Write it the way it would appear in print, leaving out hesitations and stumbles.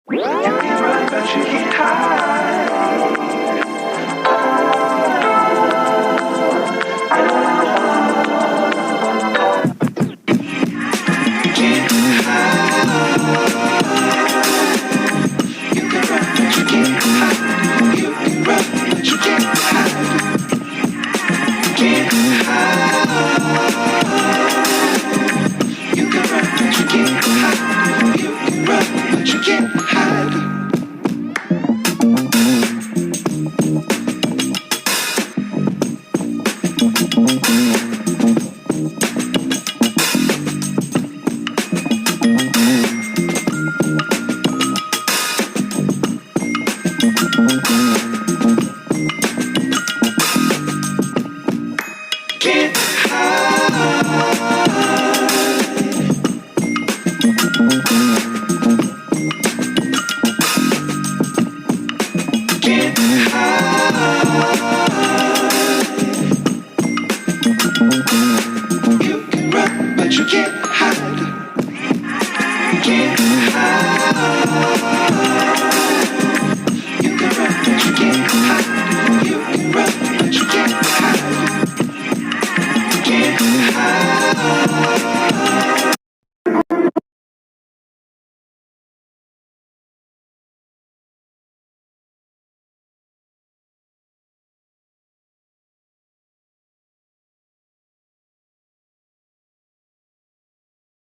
You can run, but you can't hide. Can't hide. You can run, but you can't hide. You can run, but you can't hide. Can't hide. You can run, but you can't hide. You can run, but you can't hide. Can't You can run, but you can't hide. Can't hide. You can run, but you can't hide.